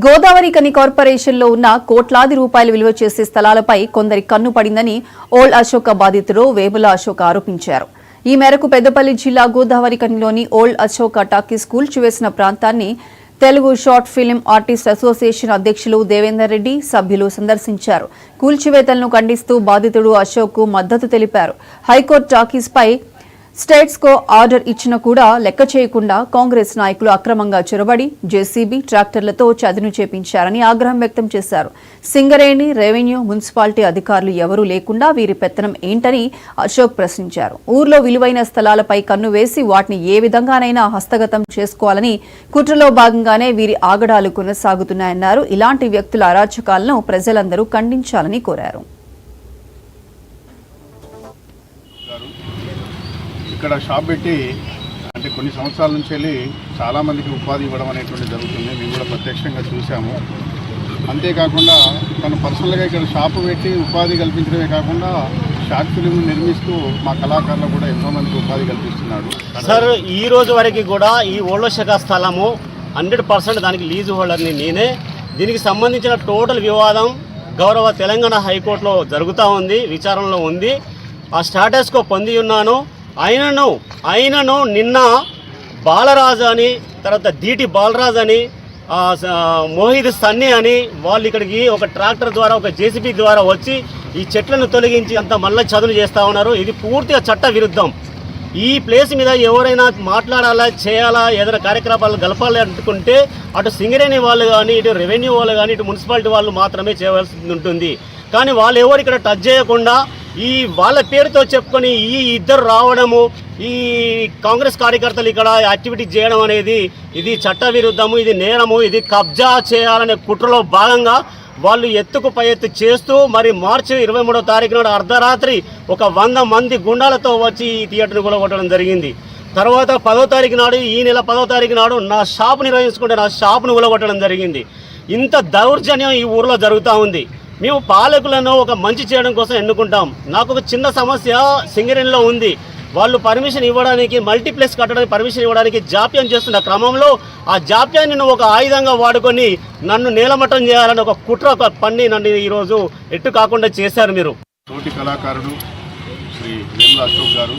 గోదావరి కని కార్పొరేషన్లో ఉన్న కోట్లాది రూపాయలు విలువ చేసే స్థలాలపై కొందరి కన్ను పడిందని ఓల్డ్ అశోక బాధితుడు వేముల అశోక్ ఆరోపించారు. ఈ మేరకు పెద్దపల్లి జిల్లా గోదావరి కనిలోని ఓల్డ్ అశోక టాకీస్ కూల్చివేసిన ప్రాంతాన్ని Telugu short film artist association అధ్యక్షులు దేవేందర్ రెడ్డి సభ్యులు సందర్శించారు. కూల్చివేతలను ఖండిస్తూ బాధితుడు అశోక్ కు మద్దతు తెలిపారు. హైకోర్టు టాకీస్ పై స్టేట్స్ కో ఆర్డర్ ఇచ్చినా కూడా లెక్క చేయకుండా కాంగ్రెస్ నాయకులు అక్రమంగా చొరబడి జేసీబీ ట్రాక్టర్లతో చదును చేపించారని ఆగ్రహం వ్యక్తం చేశారు. సింగరేణి, రెవెన్యూ, మున్సిపాలిటీ అధికారులు ఎవరూ లేకుండా వీరి పెత్తనం ఏంటని అశోక్ ప్రశ్నించారు. ఊర్లో విలువైన స్థలాలపై కన్ను వేసి వాటిని ఏ విధంగానైనా హస్తగతం చేసుకోవాలని కుట్రలో భాగంగానే వీరి ఆగడాలు కొనసాగుతున్నాయన్నారు. ఇలాంటి వ్యక్తుల అరాచకాలను ప్రజలందరూ ఖండించాలని కోరారు. ఇక్కడ షాప్ పెట్టి అంటే కొన్ని సంవత్సరాల నుంచి వెళ్ళి చాలామందికి ఉపాధి ఇవ్వడం అనేటువంటి జరుగుతుంది. మేము కూడా ప్రత్యక్షంగా చూసాము. అంతేకాకుండా తను పర్సనల్గా ఇక్కడ షాపు పెట్టి ఉపాధి కల్పించడమే కాకుండా షార్ట్ ఫిల్మ్ నిర్మిస్తూ మా కళాకారులు కూడా ఎంతోమందికి ఉపాధి కల్పిస్తున్నాడు. సార్ ఈ రోజు వరకు కూడా ఈ ఓల్డ్ అశోక స్థలము 100% దానికి లీజు హోల్డర్ని నేనే. దీనికి సంబంధించిన టోటల్ వివాదం గౌరవ తెలంగాణ హైకోర్టులో జరుగుతూ ఉంది, విచారణలో ఉంది. ఆ స్టాటస్కో పొంది ఉన్నాను. అయినను నిన్న బాలరాజు అని, తర్వాత దీటి బాలరాజు అని, మోహిద్ సన్నీ అని వాళ్ళు ఇక్కడికి ఒక ట్రాక్టర్ ద్వారా, ఒక జేసీబీ ద్వారా వచ్చి ఈ చెట్లను తొలగించి అంత మళ్ళీ చదును చేస్తూ ఉన్నారు. ఇది పూర్తిగా చట్ట విరుద్ధం. ఈ ప్లేస్ మీద ఎవరైనా మాట్లాడాలా, చేయాలా, ఏదైనా కార్యక్రమాలు గలపాలి అనుకుంటే అటు సింగరేణి వాళ్ళు కానీ, ఇటు రెవెన్యూ వాళ్ళు కానీ, ఇటు మున్సిపాలిటీ వాళ్ళు మాత్రమే చేయవలసి ఉంటుంది. కానీ వాళ్ళు ఎవరు ఇక్కడ టచ్ చేయకుండా ఈ వాళ్ళ పేరుతో చెప్పుకొని ఈ ఇద్దరు రావడము, ఈ కాంగ్రెస్ కార్యకర్తలు ఇక్కడ యాక్టివిటీ చేయడం అనేది ఇది చట్ట విరుద్ధము, ఇది నేరము. ఇది కబ్జా చేయాలనే కుట్రలో భాగంగా వాళ్ళు ఎత్తుకు పై ఎత్తు చేస్తూ మరి మార్చి 23వ తారీఖు నాడు అర్ధరాత్రి ఒక 100 మంది గుండాలతో వచ్చి ఈ థియేటర్ని కూలగొట్టడం జరిగింది. తర్వాత 10వ తారీఖు నాడు, ఈ నెల 10వ తారీఖు నాడు నా షాప్ నిర్వహించుకుంటే నా షాప్ను కూలగొట్టడం జరిగింది. ఇంత దౌర్జన్యం ఈ ఊరిలో జరుగుతూ ఉంది. మేము పాలకులను ఒక మంచి చేయడం కోసం ఎన్నుకుంటాం. నాకు ఒక చిన్న సమస్య సింగరేణిలో ఉంది. వాళ్ళు పర్మిషన్ ఇవ్వడానికి, మల్టీప్లెక్స్ కట్టడానికి పర్మిషన్ ఇవ్వడానికి జాప్యం చేస్తున్న క్రమంలో ఆ జాప్యాన్ని నువ్వు ఒక ఆయుధంగా వాడుకొని నన్ను నేలమట్టం చేయాలని ఒక కుట్ర పన్ని నన్ను ఈరోజు ఎట్టు కాకుండా చేశారు. మీరు తోటి కళాకారుడు శ్రీ వేముల అశోక్ గారు